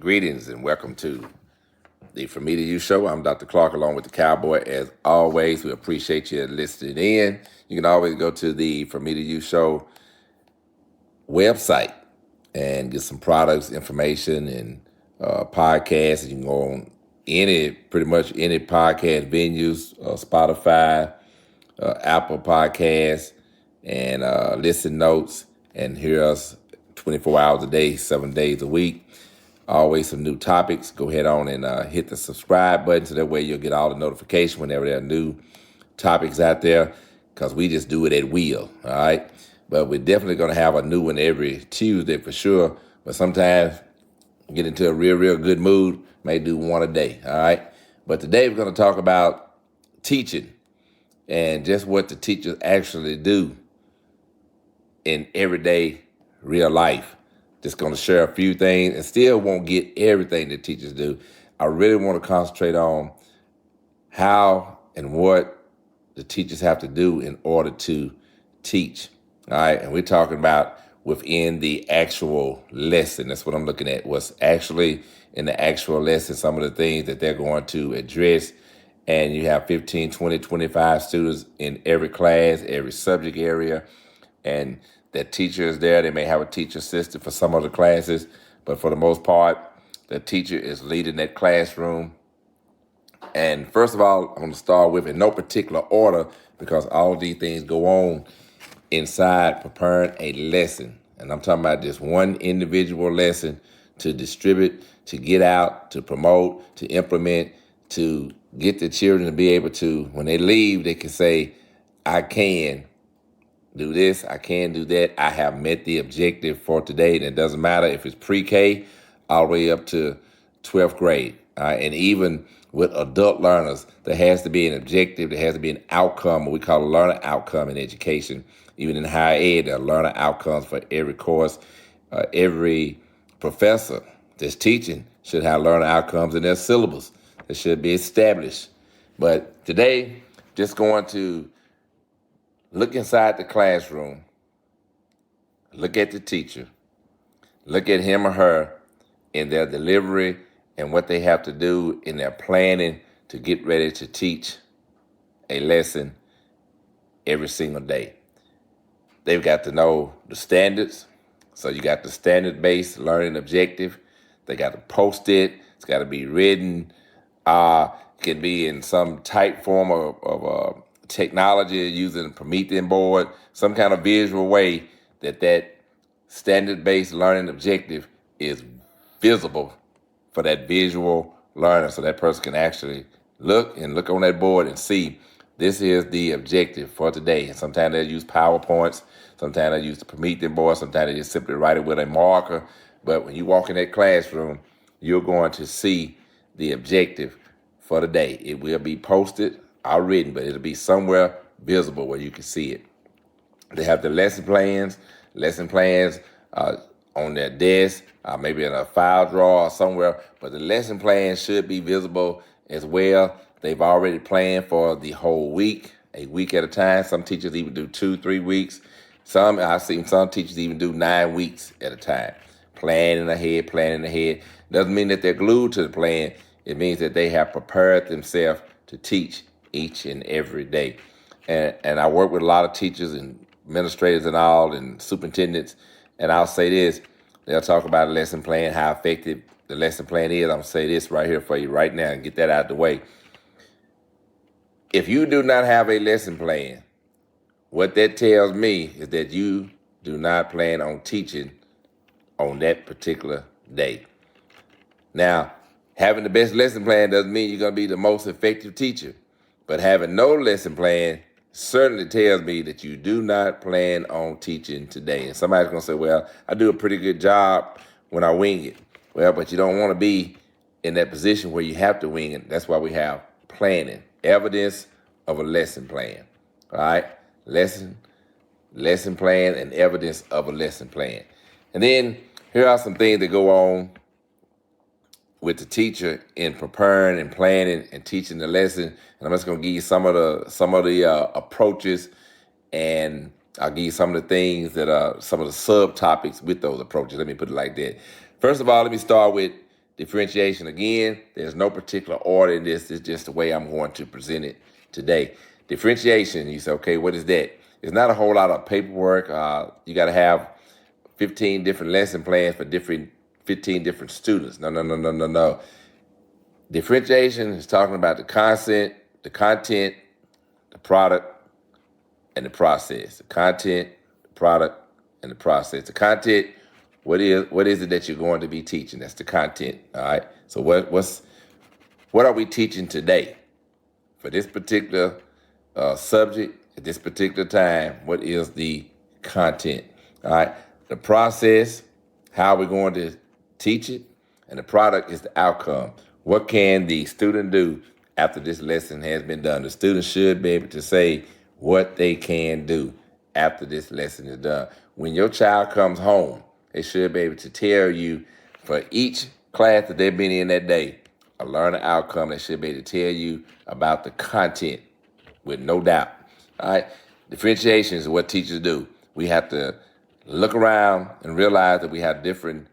Greetings and welcome to the From Me to You show. I'm Dr. Clark along with the Cowboy. As always, we appreciate you listening in. You can always go to the From Me to You show website and get some products, information, and podcasts. You can go on pretty much any podcast venues, Spotify, Apple Podcasts, and listen notes and hear us 24 hours a day, 7 days a week. Always some new topics. Go ahead on and hit the subscribe button so that way you'll get all the notification whenever there are new topics out there, because we just do it at will, all right? But we're definitely going to have a new one every Tuesday for sure. But sometimes get into a real good mood, may do one a day, all right? But today we're going to talk about teaching and just what the teachers actually do in everyday real life. Just going to share a few things and still won't get everything that teachers do. I really want to concentrate on how and what the teachers have to do in order to teach. All right. And we're talking about within the actual lesson. That's what I'm looking at. What's actually in the actual lesson, some of the things that they're going to address. And you have 15, 20, 25 students in every class, every subject area. And that teacher is there. They may have a teacher assistant for some of the classes, but for the most part, the teacher is leading that classroom. And first of all, I'm going to start with, in no particular order, because all of these things go on inside preparing a lesson. And I'm talking about just one individual lesson to distribute, to get out, to promote, to implement, to get the children to be able to, when they leave, they can say, I can do this, I can do that. I have met the objective for today. And it doesn't matter if it's pre-K all the way up to 12th grade. And even with adult learners, there has to be an objective, there has to be an outcome, what we call a learner outcome in education. Even in higher ed, there are learner outcomes for every course. Every professor that's teaching should have learner outcomes in their syllabus that should be established. But today, just going to look inside the classroom, look at the teacher, look at him or her in their delivery and what they have to do in their planning to get ready to teach a lesson every single day. They've got to know the standards. So you got the standard-based learning objective. They got to post it. It's got to be written. It can be in some type form of technology using a Promethean board, some kind of visual way that standard-based learning objective is visible for that visual learner, so that person can actually look on that board and see this is the objective for today. And sometimes they use PowerPoints, sometimes they use the Promethean board, sometimes they just simply write it with a marker. But when you walk in that classroom, you're going to see the objective for the day. It will be posted or written, but it'll be somewhere visible where you can see it. They have the lesson plans on their desk, maybe in a file drawer or somewhere, but the lesson plan should be visible as well. They've already planned for the whole week, a week at a time. Some teachers even do 2-3 weeks. I've seen some teachers even do 9 weeks at a time. Planning ahead. Doesn't mean that they're glued to the plan. It means that they have prepared themselves to teach each and every day. And I work with a lot of teachers and administrators and all and superintendents, and I'll say this, they'll talk about a lesson plan, how effective the lesson plan is. I'm going to say this right here for you right now and get that out of the way. If you do not have a lesson plan, what that tells me is that you do not plan on teaching on that particular day. Now, having the best lesson plan doesn't mean you're going to be the most effective teacher, but having no lesson plan certainly tells me that you do not plan on teaching today. And somebody's going to say, well, I do a pretty good job when I wing it. Well, but you don't want to be in that position where you have to wing it. That's why we have planning, evidence of a lesson plan. All right? Lesson plan and evidence of a lesson plan. And then here are some things that go on with the teacher in preparing and planning and teaching the lesson. And I'm just going to give you some of the approaches, and I'll give you some of the things that are some of the subtopics with those approaches. Let me put it like that. First of all, let me start with differentiation, again, there's no particular order in this. It's just the way I'm going to present it today. Differentiation, you say, okay, what is that? It's not a whole lot of paperwork. You got to have 15 different lesson plans for 15 different students. No. Differentiation is talking about the content, the product, and the process. The content, the product, and the process. The content, what is it that you're going to be teaching? That's the content. All right. So what are we teaching today for this particular subject at this particular time? What is the content? All right. The process, how we're going to teach it, and the product is the outcome. What can the student do after this lesson has been done? The student should be able to say what they can do after this lesson is done. When your child comes home, they should be able to tell you for each class that they've been in that day, a learner outcome. They should be able to tell you about the content with no doubt. All right. Differentiation is what teachers do. We have to look around and realize that we have different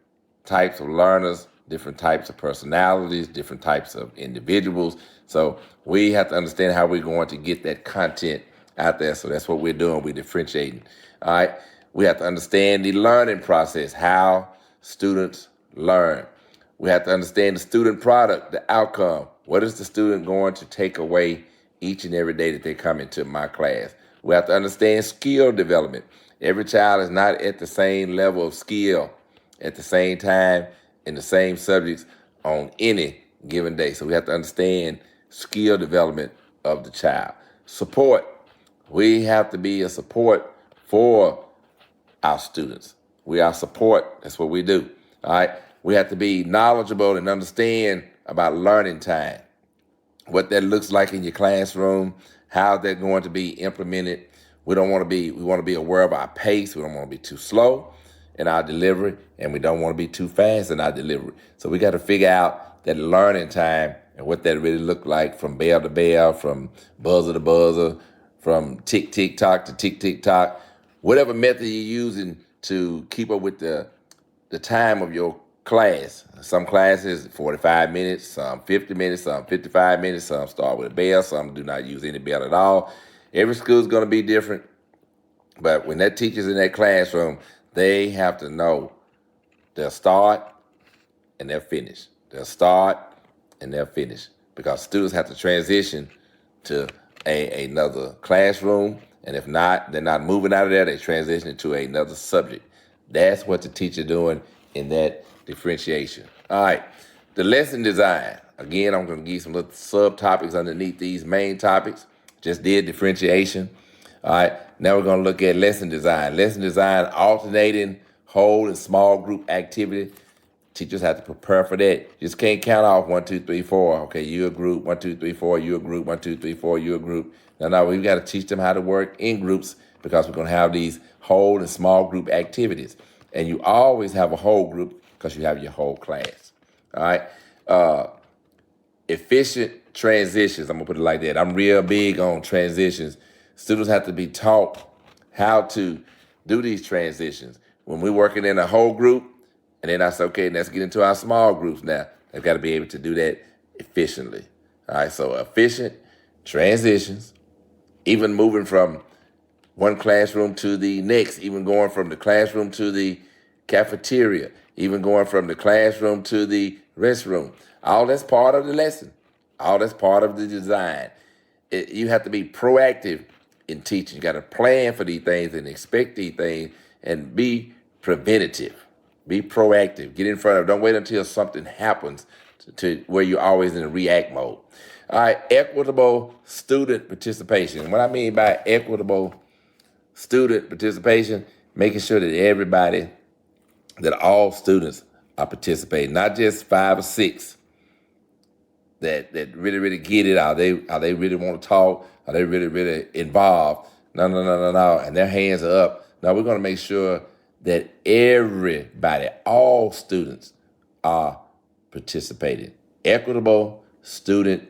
types of learners, different types of personalities, different types of individuals. So we have to understand how we're going to get that content out there. So that's what we're doing. We're differentiating. All right. We have to understand the learning process, how students learn. We have to understand the student product, the outcome. What is the student going to take away each and every day that they come into my class? We have to understand skill development. Every child is not at the same level of skill at the same time in the same subjects on any given day. So we have to understand skill development of the child. Support. We have to be a support for our students. We are support. That's what we do. All right. We have to be knowledgeable and understand about learning time, what that looks like in your classroom, how they're going to be implemented. We want to be aware of our pace. We don't want to be too slow in our delivery, and we don't want to be too fast in our delivery. So we got to figure out that learning time and what that really look like from bell to bell, from buzzer to buzzer, from tick, tick, tock to tick, tick, tock. Whatever method you're using to keep up with the time of your class. Some classes, 45 minutes, some 50 minutes, some 55 minutes, some start with a bell, some do not use any bell at all. Every school is going to be different. But when that teacher's in that classroom, they have to know they'll start and they'll finish. They'll start and they'll finish. Because students have to transition to another classroom. And if not, they're not moving out of there. They transition to another subject. That's what the teacher doing in that differentiation. All right. The lesson design. Again, I'm going to give you some little subtopics underneath these main topics. Just did differentiation. All right. Now we're going to look at lesson design. Lesson design, alternating whole and small group activity. Teachers have to prepare for that. You just can't count off 1, 2, 3, 4. Okay, you a group, 1, 2, 3, 4, you a group, 1, 2, 3, 4, you a group. No, we've got to teach them how to work in groups because we're going to have these whole and small group activities. And you always have a whole group because you have your whole class. All right. Efficient transitions. I'm going to put it like that. I'm real big on transitions. Students have to be taught how to do these transitions. When we're working in a whole group, and then I say, okay, let's get into our small groups now. They've got to be able to do that efficiently. All right, so efficient transitions, even moving from one classroom to the next, even going from the classroom to the cafeteria, even going from the classroom to the restroom. All that's part of the lesson. All that's part of the design. You have to be proactive in teaching. You got to plan for these things and expect these things and be preventative. Be proactive. Get in front of it. Don't wait until something happens to where you're always in a react mode. All right, equitable student participation. And what I mean by equitable student participation, making sure that all students are participating, not just 5 or 6 that really get it. Are they really want to talk? Are they really involved? No. And their hands are up. Now we're going to make sure that everybody, all students, are participating. Equitable student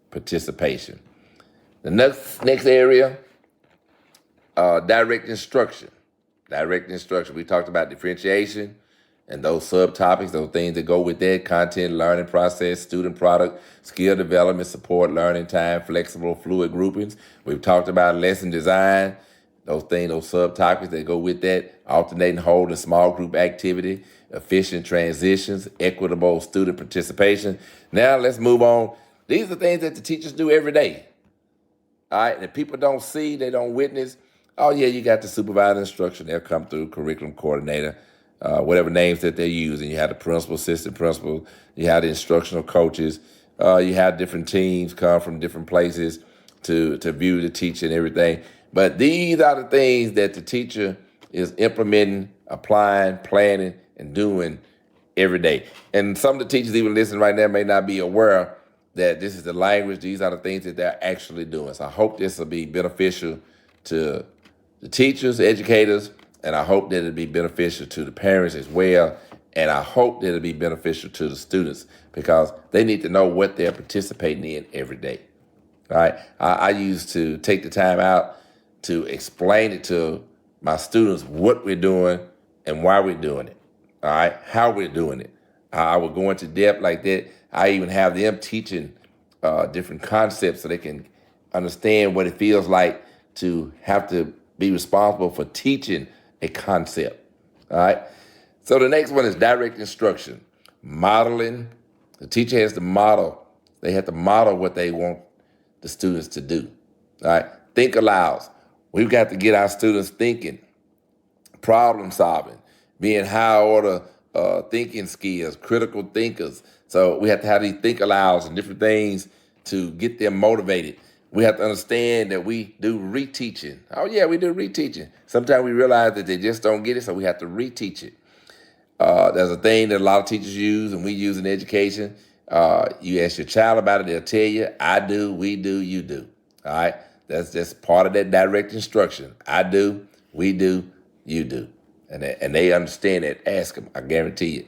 participation. The next area, direct instruction. Direct instruction. We talked about differentiation, And those subtopics, those things that go with that: content, learning process, student product, skill development, support, learning time, flexible, fluid groupings. We've talked about lesson design, those things, those subtopics that go with that: alternating whole and small group activity, efficient transitions, equitable student participation. Now let's move on. These are things that the teachers do every day. All right, and if people don't see, they don't witness. Oh yeah, you got the supervisor instruction. They'll come through, curriculum coordinator, whatever names that they're using. You have the principal, assistant principal. You have the instructional coaches. You have different teams come from different places to view the teacher and everything. But these are the things that the teacher is implementing, applying, planning, and doing every day. And some of the teachers even listening right now may not be aware that this is the language, these are the things that they're actually doing. So I hope this will be beneficial to the teachers, educators, and I hope that it'll be beneficial to the parents as well. And I hope that it'll be beneficial to the students because they need to know what they're participating in every day. All right. I used to take the time out to explain it to my students what we're doing and why we're doing it. All right. How we're doing it. I would go into depth like that. I even have them teaching different concepts so they can understand what it feels like to have to be responsible for teaching a concept. All right. So the next one is direct instruction, modeling. The teacher has to model. They have to model what they want the students to do. All right. Think aloud. We've got to get our students thinking, problem solving, being high order thinking skills, critical thinkers. So we have to have these think alouds and different things to get them motivated. We have to understand that we do reteaching. Oh yeah, we do reteaching. Sometimes we realize that they just don't get it, so we have to reteach it. There's a thing that a lot of teachers use and we use in education. You ask your child about it, they'll tell you, I do, we do, you do. All right? That's just part of that direct instruction. I do, we do, you do. And they understand it. Ask them, I guarantee you.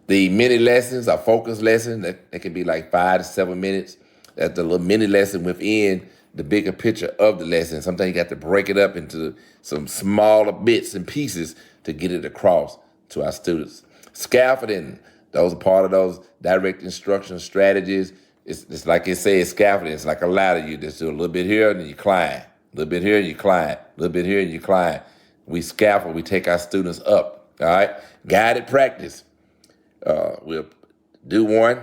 The mini lessons are focus lessons. That can be like 5 to 7 minutes. That's the little mini lesson within the bigger picture of the lesson. Sometimes you got to break it up into some smaller bits and pieces to get it across to our students. Scaffolding, those are part of those direct instruction strategies. It's like it says, scaffolding. It's like a ladder. You just do a little bit here and then you climb. A little bit here and you climb. A little bit here and you climb. We scaffold, we take our students up, all right? Guided practice. We'll do one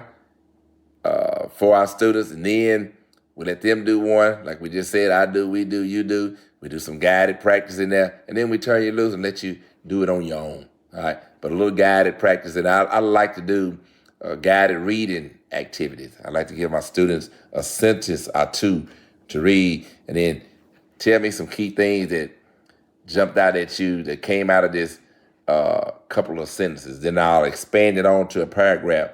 for our students, and then we let them do one. Like we just said, I do, we do, you do. We do some guided practice in there, and then we turn you loose and let you do it on your own, all right? But a little guided practice, and I like to do guided reading activities. I like to give my students a sentence or two to read, and then tell me some key things that jumped out at you that came out of this couple of sentences. Then I'll expand it on to a paragraph.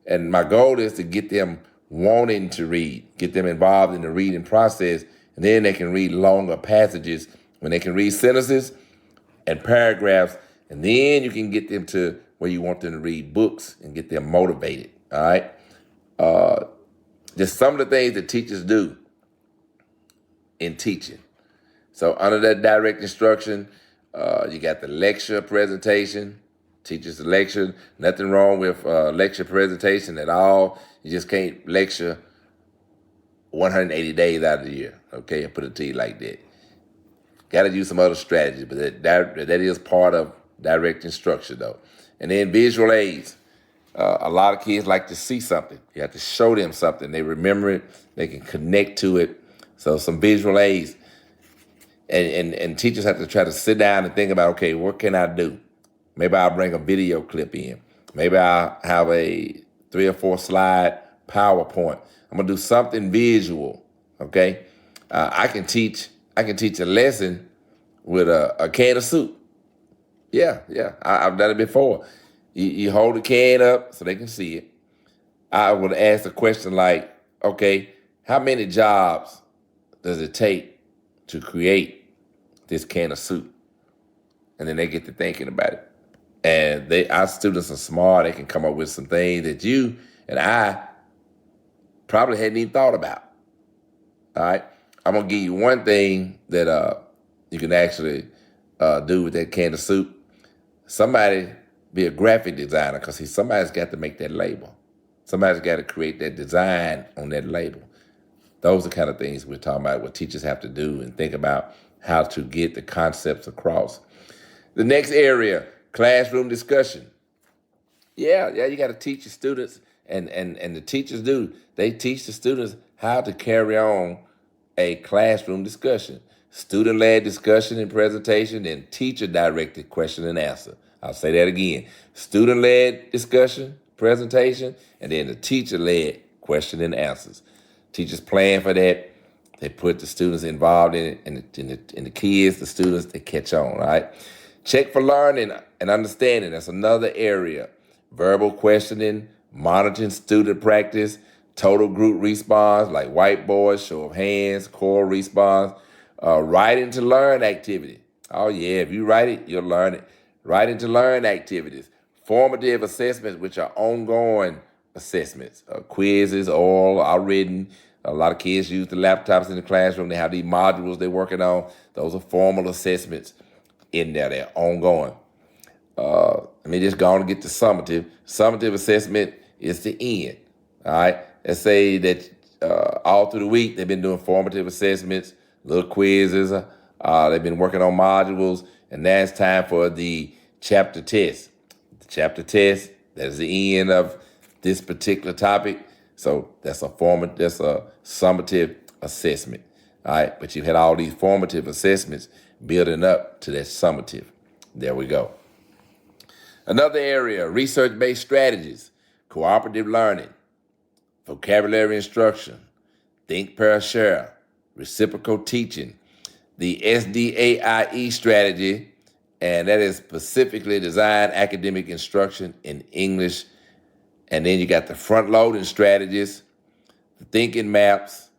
And my goal is to get them wanting to read, get them involved in the reading process, and then they can read longer passages when they can read sentences and paragraphs, and then you can get them to where you want them to read books and get them motivated, all right? Just some of the things that teachers do in teaching. So under that direct instruction, you got the lecture presentation, teachers lecture. Nothing wrong with lecture presentation at all. You just can't lecture 180 days out of the year. Okay, I put it to you like that. Got to use some other strategies, but that is part of direct instruction though. And then visual aids. A lot of kids like to see something. You have to show them something. They remember it. They can connect to it. So some visual aids. And teachers have to try to sit down and think about, okay, what can I do? Maybe I'll bring a video clip in. Maybe I'll have a 3 or 4 slide PowerPoint. I'm gonna do something visual, okay? I can teach a lesson with a can of soup. Yeah, I've done it before. You hold the can up so they can see it. I would ask a question like, okay, how many jobs does it take to create this can of soup? And then they get to thinking about it. And our students are smart. They can come up with some things that you and I probably hadn't even thought about. All right? I'm going to give you one thing that you can actually do with that can of soup. Somebody be a graphic designer, because see, somebody's got to make that label. Somebody's got to create that design on that label. Those are the kind of things we're talking about, what teachers have to do and think about how to get the concepts across. The next area, classroom discussion. Yeah, you got to teach your students, and the teachers do. They teach the students how to carry on a classroom discussion, student-led discussion and presentation, and teacher-directed question and answer. I'll say that again: student-led discussion, presentation, and then the teacher-led question and answers. Teachers plan for that. They put the students involved in it, and the kids, the students, they catch on, right? Check for learning and understanding. That's another area. Verbal questioning, monitoring student practice, total group response, like whiteboards, show of hands, core response, writing to learn activity. Oh yeah, if you write it, you'll learn it. Writing to learn activities. Formative assessments, which are ongoing assessments, quizzes, oral, are written. A lot of kids use the laptops in the classroom. They have these modules they're working on. Those are formal assessments in there. They're ongoing. Let me just go on and get to summative. Summative assessment is the end. All right. Let's say that all through the week they've been doing formative assessments, little quizzes. They've been working on modules, and now it's time for the chapter test. The chapter test, that is the end of this particular topic. So that's a summative assessment. All right. But you've had all these formative assessments building up to that summative. There we go. Another area, research-based strategies, cooperative learning, vocabulary instruction, think, pair, share, reciprocal teaching, the SDAIE strategy, and that is specifically designed academic instruction in English. And then you got the front-loading strategies, the thinking maps,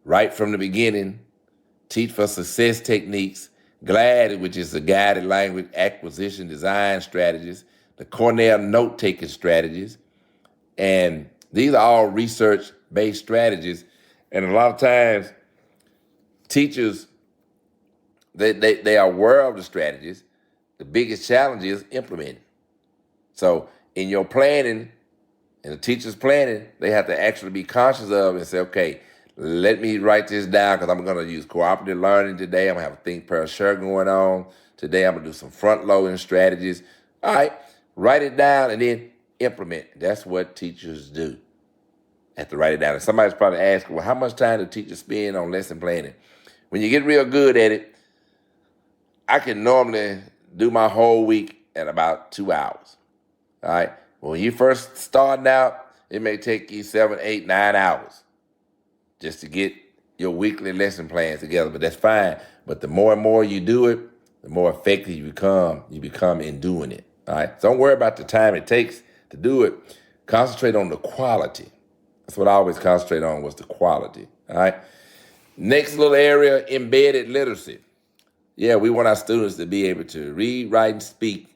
right from the beginning, teach for success techniques, GLAD, which is the guided language acquisition design strategies, the Cornell note-taking strategies, and these are all research-based strategies. And a lot of times, teachers, they are aware of the strategies. The biggest challenge is implementing. So in your planning, and the teacher's planning, they have to actually be conscious of and say, okay, let me write this down because I'm going to use cooperative learning today. I'm going to have a think, pair, share going on. Today I'm going to do some front-loading strategies. All right, write it down and then implement. That's what teachers do. Have to write it down. And somebody's probably asking, well, how much time do teachers spend on lesson planning? When you get real good at it, I can normally do my whole week in about 2 hours. All right. When you first starting out, it may take you 7, 8, 9 hours just to get your weekly lesson plans together, but that's fine. But the more and more you do it, the more effective you become in doing it. All right. So don't worry about the time it takes to do it. Concentrate on the quality. That's what I always concentrate on, was the quality. All right. Next little area, embedded literacy. Yeah, we want our students to be able to read, write, and speak.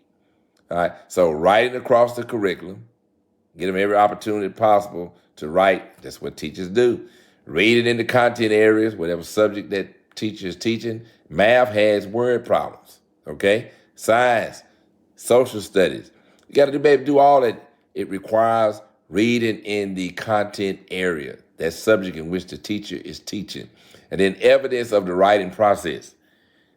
All right, so writing across the curriculum, get them every opportunity possible to write. That's what teachers do. Reading in the content areas, whatever subject that teacher is teaching. Math has word problems, okay? Science, social studies. You got to be able to do all that. It requires reading in the content area, that subject in which the teacher is teaching. And then evidence of the writing process.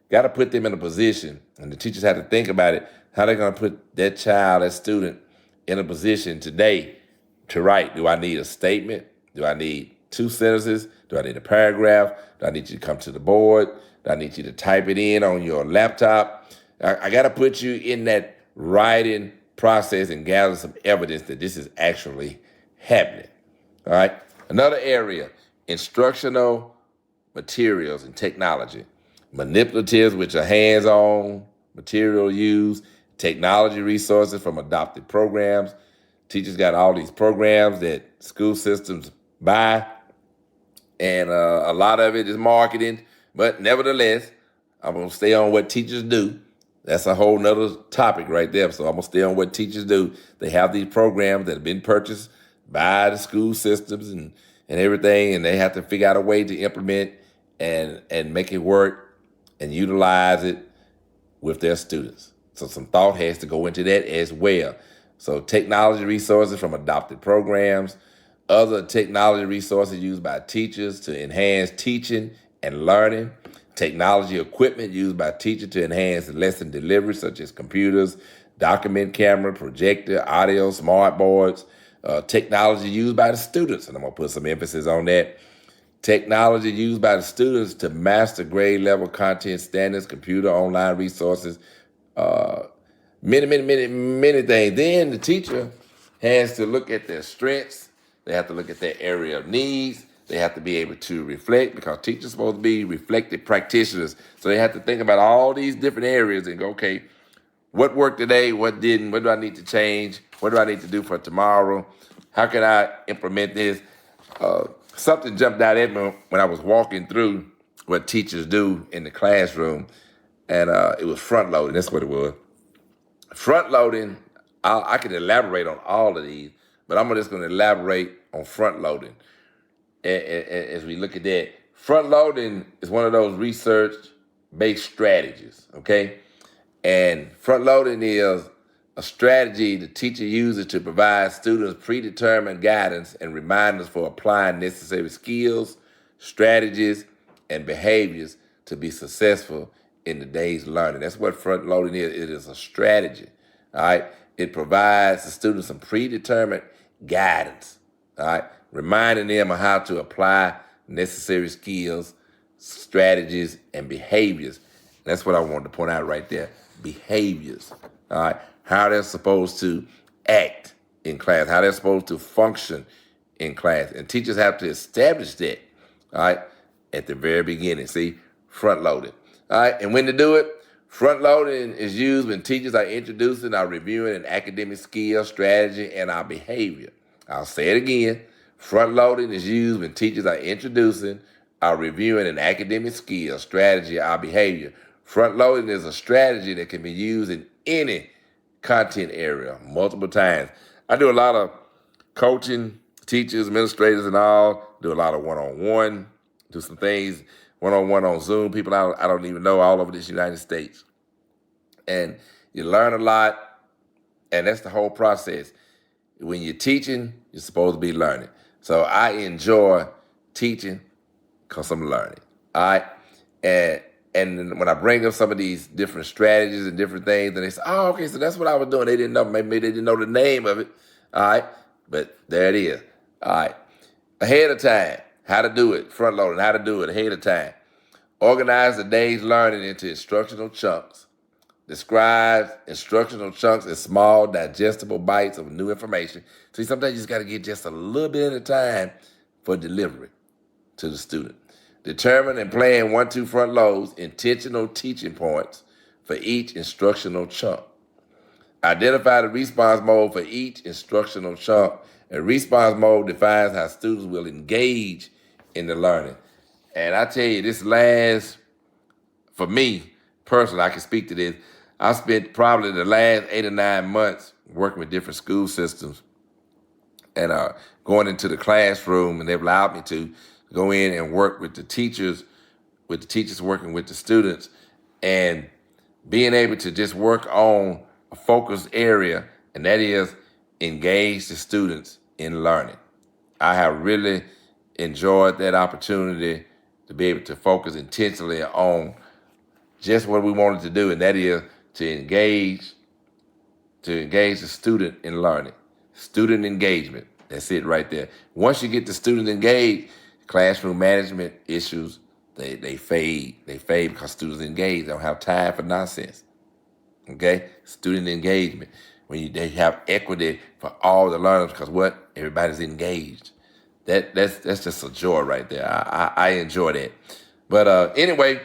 Got to put them in a position, and the teachers have to think about it, how they're going to put that child, that student, in a position today to write. Do I need a statement? Do I need 2 sentences? Do I need a paragraph? Do I need you to come to the board? Do I need you to type it in on your laptop? I got to put you in that writing process and gather some evidence that this is actually happening. All right. Another area, instructional materials and technology. Manipulatives, which are hands-on material used, technology resources from adopted programs. Teachers got all these programs that school systems buy, and a lot of it is marketing. But nevertheless, I'm going to stay on what teachers do. That's a whole nother topic right there. So I'm going to stay on what teachers do. They have these programs that have been purchased by the school systems and everything, and they have to figure out a way to implement and make it work and utilize it with their students. So some thought has to go into that as well. So technology resources from adopted programs, other technology resources used by teachers to enhance teaching and learning, technology equipment used by teachers to enhance lesson delivery, such as computers, document camera, projector, audio, smart boards, technology used by the students, and I'm going to put some emphasis on that. Technology used by the students to master grade level content standards, computer, online resources, many things. Then the teacher has to look at their strengths. They have to look at their area of needs. They have to be able to reflect, because teachers are supposed to be reflective practitioners. So they have to think about all these different areas and go, okay, what worked today? What didn't? What do I need to change? What do I need to do for tomorrow? How can I implement this? Something jumped out at me when I was walking through what teachers do in the classroom, and it was front loading. That's what it was. Front loading, I can elaborate on all of these, but I'm just going to elaborate on front loading. As we look at that, front loading is one of those research-based strategies, okay? And front loading is a strategy the teacher uses to provide students predetermined guidance and reminders for applying necessary skills, strategies, and behaviors to be successful in the day's learning. That's what front loading is. It is a strategy, all right? It provides the students some predetermined guidance, all right? Reminding them of how to apply necessary skills, strategies, and behaviors. That's what I wanted to point out right there. Behaviors, all right? How they're supposed to act in class, how they're supposed to function in class. And teachers have to establish that, all right, at the very beginning. See, front loaded. All right, and when to do it? Front loading is used when teachers are introducing or reviewing an academic skill, strategy, and our behavior. I'll say it again. Front loading is used when teachers are introducing or reviewing an academic skill, strategy, or behavior. Front loading is a strategy that can be used in any content area multiple times. I do a lot of coaching, teachers, administrators, and all. Do a lot of one-on-one. Do some things one-on-one on Zoom. People I don't even know all over this United States. And you learn a lot, and that's the whole process. When you're teaching, you're supposed to be learning. So I enjoy teaching because I'm learning. All right? And when I bring up some of these different strategies and different things, and they say, oh, okay, so that's what I was doing. They didn't know, maybe they didn't know the name of it. All right? But there it is. All right. Ahead of time, how to do it, front loading, how to do it ahead of time. Organize the day's learning into instructional chunks. Describe instructional chunks as small, digestible bites of new information. See, sometimes you just got to get just a little bit at a time for delivery to the student. Determine and plan 1-2 front loads, intentional teaching points for each instructional chunk. Identify the response mode for each instructional chunk. A response mode defines how students will engage in the learning. And I tell you, this last, for me personally, I can speak to this. I spent probably the last 8 or 9 months working with different school systems and going into the classroom, and they've allowed me to go in and work with the teachers working with the students, and being able to just work on a focused area, and that is engage the students in learning. I have really enjoyed that opportunity to be able to focus intentionally on just what we wanted to do, and that is to engage the student in learning. Student engagement. That's it right there. Once you get the student engaged, classroom management issues, they fade. They fade because students engaged. They don't have time for nonsense. Okay? Student engagement. When they have equity for all the learners, because what? Everybody's engaged. That's just a joy right there. I enjoy that. But anyway,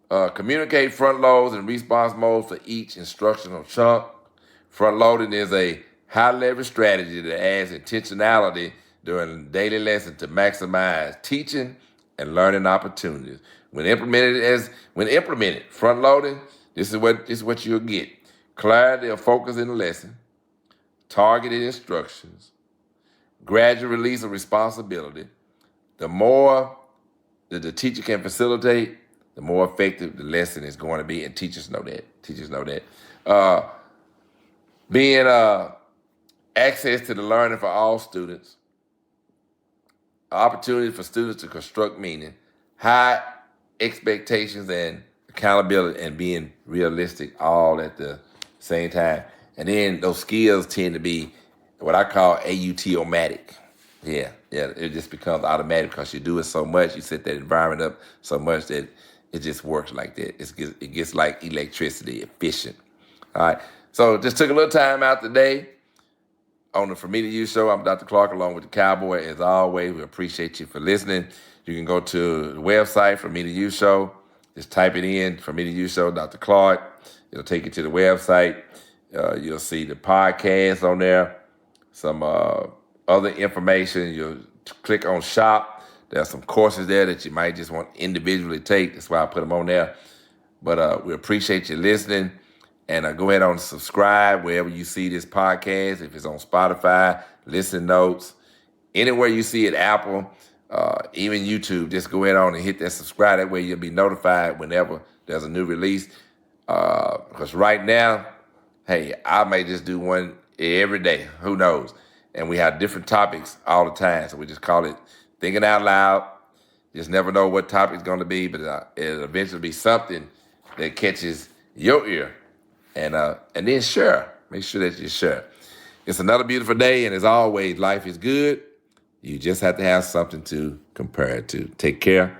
communicate front loads and response modes for each instructional chunk. Front loading is a high-level strategy that adds intentionality during the daily lesson to maximize teaching and learning opportunities. When implemented, front loading, this is what you'll get. Clarity of focus in the lesson, targeted instructions, gradual release of responsibility. The more that the teacher can facilitate, the more effective the lesson is going to be, and teachers know that. Teachers know that. Being access to the learning for all students, opportunity for students to construct meaning, high expectations and accountability, and being realistic all at the same time. And then those skills tend to be what I call AUT-O-matic. Yeah, it just becomes automatic because you do it so much, you set that environment up so much that it just works like that. It gets like electricity, efficient. All right, so just took a little time out today on the For Me to You show. I'm Dr. Clark along with the Cowboy. As always, we appreciate you for listening. You can go to the website, For Me to You show. Just type it in, For Me to You show, Dr. Clark. It'll take you to the website. You'll see the podcast on there, some other information. You'll click on shop. There's some courses there that you might just want individually take. That's why I put them on there. But we appreciate you listening. And go ahead and subscribe wherever you see this podcast. If it's on Spotify, Listen Notes, anywhere you see it, Apple, even YouTube, just go ahead on and hit that subscribe. That way you'll be notified whenever there's a new release. Because right now, hey, I may just do one every day. Who knows? And we have different topics all the time. So we just call it Thinking Out Loud. Just never know what topic's going to be, but it'll eventually be something that catches your ear. And then share. Make sure that you share. It's another beautiful day, and as always, life is good. You just have to have something to compare it to. Take care.